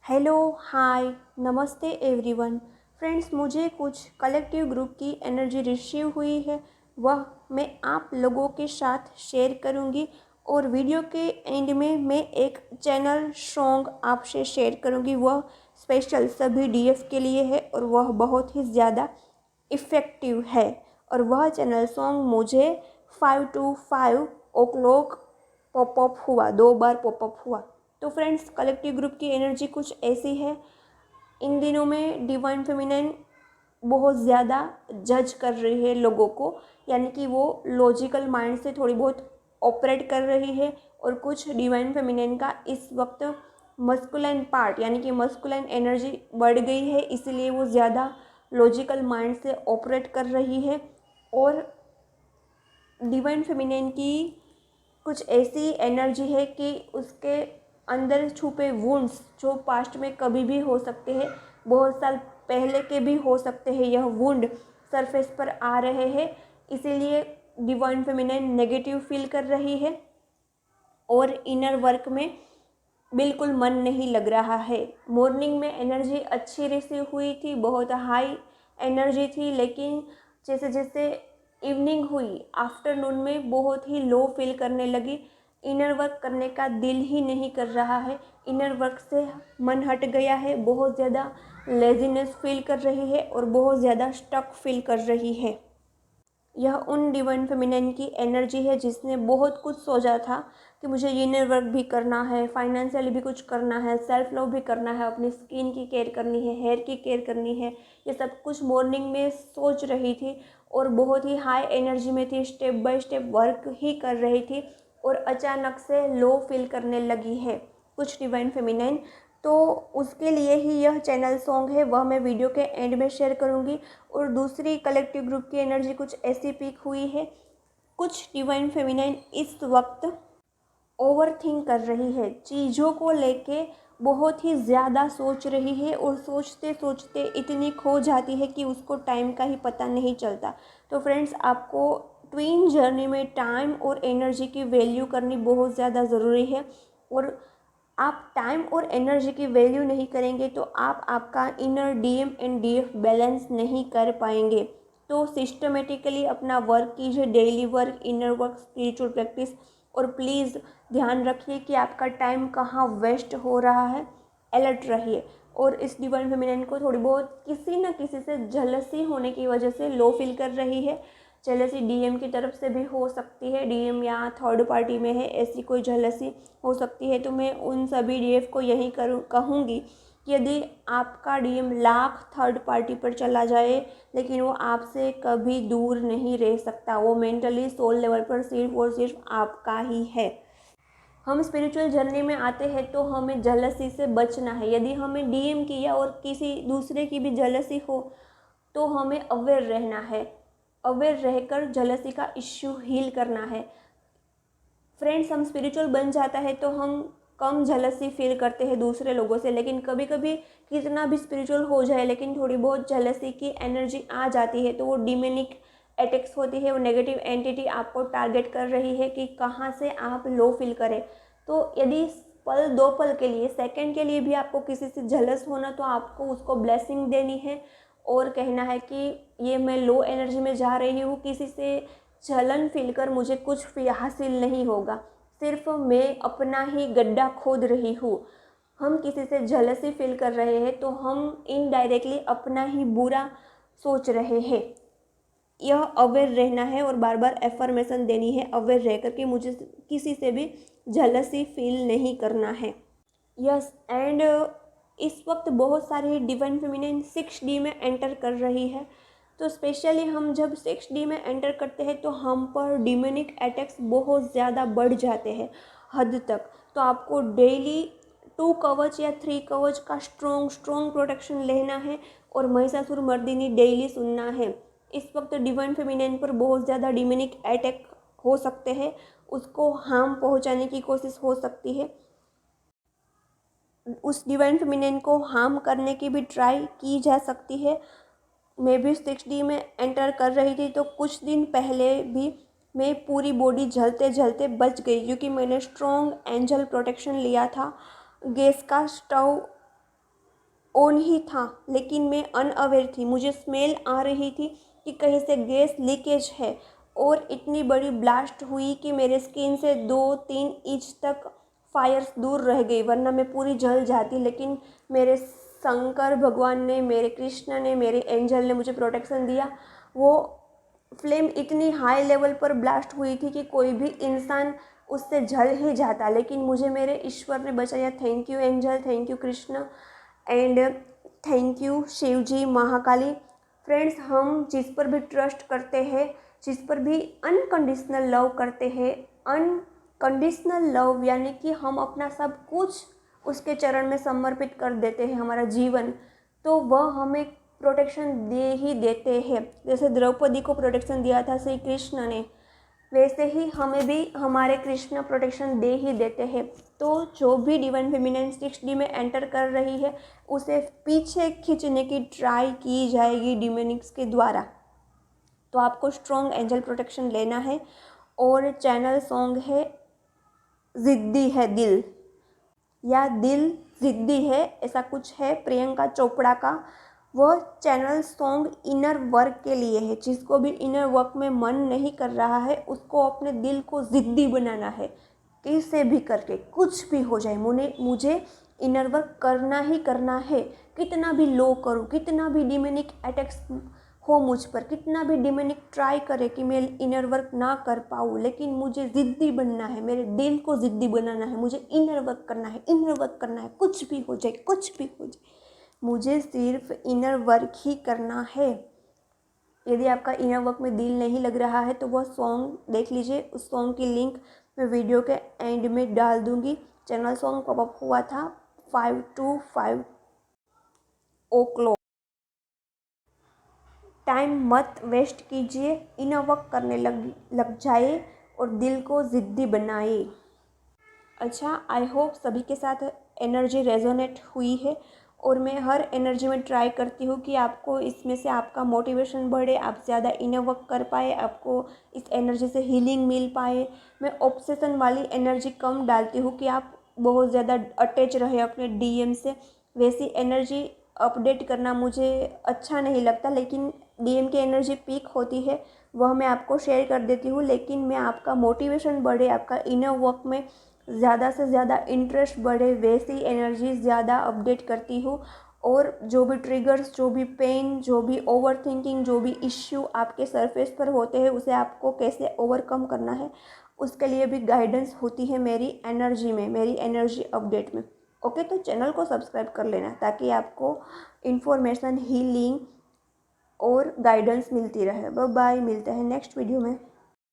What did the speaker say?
Hello, हाय, नमस्ते everyone. Friends, मुझे कुछ कलेक्टिव ग्रुप की एनर्जी रिसीव हुई है, वह मैं आप लोगों के साथ शेयर करूंगी। और वीडियो के एंड में मैं एक चैनल सॉन्ग आपसे शेयर करूंगी। वह स्पेशल सभी डीएफ के लिए है और वह बहुत ही ज़्यादा इफ़ेक्टिव है। और वह चैनल सॉन्ग मुझे 5 to 5 o'clock पॉपअप हुआ, 2 बार पॉपअप हुआ। तो फ्रेंड्स, कलेक्टिव ग्रुप की एनर्जी कुछ ऐसी है। इन दिनों में डिवाइन फेमिनाइन बहुत ज़्यादा जज कर रही है लोगों को, यानी कि वो लॉजिकल माइंड से थोड़ी बहुत ऑपरेट कर रही है। और कुछ डिवाइन फेमिनाइन का इस वक्त मस्कुलाइन पार्ट यानी कि मस्कुलाइन एनर्जी बढ़ गई है, इसलिए वो ज़्यादा लॉजिकल माइंड से ऑपरेट कर रही है। और डिवाइन फेमिनाइन की कुछ ऐसी एनर्जी है कि उसके अंदर छुपे वुंड्स जो पास्ट में कभी भी हो सकते हैं, बहुत साल पहले के भी हो सकते हैं, यह वुंड सरफेस पर आ रहे हैं। इसीलिए डिवाइन फेमिनाइन नेगेटिव फील कर रही है और इनर वर्क में बिल्कुल मन नहीं लग रहा है। मॉर्निंग में एनर्जी अच्छी रिसीव हुई थी, बहुत हाई एनर्जी थी, लेकिन जैसे जैसे इवनिंग हुई, आफ्टरनून में बहुत ही लो फील करने लगी। इनर वर्क करने का दिल ही नहीं कर रहा है, इनर वर्क से मन हट गया है, बहुत ज़्यादा लेजीनेस फील कर रही है और बहुत ज़्यादा स्टक फील कर रही है। यह उन डिवाइन फेमिनाइन की एनर्जी है जिसने बहुत कुछ सोचा था कि मुझे इनर वर्क भी करना है, फाइनेंशियली भी कुछ करना है, सेल्फ लव भी करना है, अपनी स्किन की केयर करनी है, हेयर की केयर करनी है। ये सब कुछ मॉर्निंग में सोच रही थी और बहुत ही हाई एनर्जी में थी, स्टेप बाय स्टेप वर्क ही कर रही थी और अचानक से लो फील करने लगी है कुछ डिवाइन फेमिनाइन। तो उसके लिए ही यह चैनल सॉन्ग है, वह मैं वीडियो के एंड में शेयर करूँगी। और दूसरी कलेक्टिव ग्रुप की एनर्जी कुछ ऐसी पीक हुई है। कुछ डिवाइन फेमिनाइन इस वक्त ओवर थिंक कर रही है, चीज़ों को लेके बहुत ही ज़्यादा सोच रही है और सोचते सोचते इतनी खो जाती है कि उसको टाइम का ही पता नहीं चलता। तो फ्रेंड्स, आपको ट्विन जर्नी में टाइम और एनर्जी की वैल्यू करनी बहुत ज़्यादा ज़रूरी है। और आप टाइम और एनर्जी की वैल्यू नहीं करेंगे तो आप आपका inner DM and DF balance नहीं कर पाएंगे। तो सिस्टमेटिकली अपना वर्क कीजिए, daily work, inner work, spiritual practice. और प्लीज़ ध्यान रखिए कि आपका टाइम कहाँ वेस्ट हो रहा है, अलर्ट रहिए। और इस डिवाइन फेमिनाइन को थोड़ी बहुत किसी न किसी से जलसी होने की वजह से लो फील कर रही है। जेलसी डीएम की तरफ से भी हो सकती है, डीएम या थर्ड पार्टी में है, ऐसी कोई जेलसी हो सकती है। तो मैं उन सभी डीएफ को यही कहूँगी कि यदि आपका डीएम लाख थर्ड पार्टी पर चला जाए, लेकिन वो आपसे कभी दूर नहीं रह सकता। वो मेंटली सोल लेवल पर सिर्फ और सिर्फ आपका ही है। हम स्पिरिचुअल जर्नी में आते हैं तो हमें जलसी से बचना है। यदि हमें डीएम की या और किसी दूसरे की भी जलसी हो तो हमें अवेयर रहना है, अवेयर रहकर जलसी का इश्यू हील करना है। फ्रेंड्स, हम स्पिरिचुअल बन जाता है तो हम कम जलसी फील करते हैं दूसरे लोगों से, लेकिन कभी कभी कितना भी स्पिरिचुअल हो जाए लेकिन थोड़ी बहुत जलसी की एनर्जी आ जाती है तो वो डिमेनिक अटैक्स होती है, वो नेगेटिव एंटिटी आपको टारगेट कर रही है कि कहाँ से आप लो फील करें। तो यदि पल दो पल के लिए, सेकंड के लिए भी आपको किसी से जलस होना तो आपको उसको ब्लेसिंग देनी है और कहना है कि ये मैं लो एनर्जी में जा रही हूँ, किसी से जलन फील कर मुझे कुछ हासिल नहीं होगा, सिर्फ मैं अपना ही गड्ढा खोद रही हूँ। हम किसी से जलसी फील कर रहे हैं तो हम इनडायरेक्टली अपना ही बुरा सोच रहे हैं। यह अवेयर रहना है और बार बार एफर्मेशन देनी है अवेयर रह कर कि मुझे किसी से भी जलसी फील नहीं करना है। यस, एंड इस वक्त बहुत सारी डिवाइन फेमिनिन 6D में एंटर कर रही है। तो स्पेशली हम जब 6D में एंटर करते हैं तो हम पर डिमोनिक अटैक्स बहुत ज़्यादा बढ़ जाते हैं हद तक। तो आपको डेली 2 कवच या 3 कवच का स्ट्रॉन्ग प्रोटेक्शन लेना है और महिषासुर मर्दिनी डेली सुनना है। इस वक्त डिवाइन फेमिनिन पर बहुत ज़्यादा डिमोनिक अटैक हो सकते हैं, उसको हार्म पहुंचाने की कोशिश हो सकती है। उस डिवाइन फेमिनिन को हार्म करने की भी ट्राई की जा सकती है। मैं भी 6D में एंटर कर रही थी तो कुछ दिन पहले भी मैं पूरी बॉडी जलते जलते बच गई क्योंकि मैंने स्ट्रॉन्ग एंजल प्रोटेक्शन लिया था। गैस का स्टव ऑन ही था, लेकिन मैं अनअवेयर थी। मुझे स्मेल आ रही थी कि कहीं से गैस लीकेज है, और इतनी बड़ी ब्लास्ट हुई कि मेरे स्किन से 2-3 इंच तक फायर्स दूर रह गई, वरना मैं पूरी जल जाती। लेकिन मेरे शंकर भगवान ने, मेरे कृष्ण ने, मेरे एंजल ने मुझे प्रोटेक्शन दिया। वो फ्लेम इतनी हाई लेवल पर ब्लास्ट हुई थी कि कोई भी इंसान उससे जल ही जाता, लेकिन मुझे मेरे ईश्वर ने बचाया। Thank you angel, thank you Krishna, and thank you Shiv ji, Mahakali. Friends, हम जिस पर भी ट्रस्ट करते हैं, जिस पर भी अनकंडीशनल लव करते हैं, अनकंडीशनल लव यानी कि हम अपना सब कुछ उसके चरण में समर्पित कर देते हैं, हमारा जीवन, तो वह हमें प्रोटेक्शन दे ही देते हैं। जैसे द्रौपदी को प्रोटेक्शन दिया था श्री कृष्ण ने, वैसे ही हमें भी हमारे कृष्ण प्रोटेक्शन दे ही देते हैं। तो जो भी डिवाइन फेमिनिन 6D में एंटर कर रही है, उसे पीछे खींचने की ट्राई की जाएगी डिमोनिक्स के द्वारा। तो आपको स्ट्रॉन्ग एंजल प्रोटेक्शन लेना है। और चैनल सॉन्ग है ज़िद्दी है दिल, या दिल ज़िद्दी है, ऐसा कुछ है, प्रियंका चोपड़ा का। वह चैनल सॉन्ग इनर वर्क के लिए है। जिसको भी इनर वर्क में मन नहीं कर रहा है, उसको अपने दिल को ज़िद्दी बनाना है, कैसे भी करके, कुछ भी हो जाए, मुझे इनर वर्क करना ही करना है। कितना भी लो करूँ, कितना भी डिमोनिक अटैक्स हो मुझ पर, कितना भी डिमोनिक ट्राई करे कि मैं इनर वर्क ना कर पाऊँ, लेकिन मुझे ज़िद्दी बनना है, मेरे दिल को ज़िद्दी बनाना है, मुझे इनर वर्क करना है, इनर वर्क करना है, कुछ भी हो जाए, कुछ भी हो जाए, मुझे सिर्फ इनर वर्क ही करना है। यदि आपका इनर वर्क में दिल नहीं लग रहा है तो वह सॉन्ग देख लीजिए। उस सॉन्ग की लिंक मैं वीडियो के एंड में डाल दूँगी। चैनल सॉन्ग पॉपअप हुआ था 5 to 5 o'clock। टाइम मत वेस्ट कीजिए, इनर वर्क करने लग जाए और दिल को ज़िद्दी बनाए। अच्छा, आई होप सभी के साथ एनर्जी रेजोनेट हुई है, और मैं हर एनर्जी में ट्राई करती हूँ कि आपको इसमें से आपका मोटिवेशन बढ़े, आप ज़्यादा इनर वर्क कर पाए, आपको इस एनर्जी से हीलिंग मिल पाए। मैं ऑब्सेशन वाली एनर्जी कम डालती हूँ कि आप बहुत ज़्यादा अटैच रहे अपने डीएम से। वैसी एनर्जी अपडेट करना मुझे अच्छा नहीं लगता, लेकिन डीएम की एनर्जी पीक होती है, वह मैं आपको शेयर कर देती हूँ। लेकिन मैं आपका मोटिवेशन बढ़े, आपका इनर वर्क में ज़्यादा से ज़्यादा इंटरेस्ट बढ़े, वैसी एनर्जी ज़्यादा अपडेट करती हूँ। और जो भी ट्रिगर्स, जो भी पेन, जो भी ओवर थिंकिंग, जो भी इश्यू आपके सरफेस पर होते हैं, उसे आपको कैसे ओवरकम करना है, उसके लिए भी गाइडेंस होती है मेरी एनर्जी में, मेरी एनर्जी अपडेट में। ओके, तो चैनल को सब्सक्राइब कर लेना ताकि आपको इन्फॉर्मेशन, हीलिंग और गाइडेंस मिलती रहे। बाय बाय, मिलते हैं नेक्स्ट वीडियो में।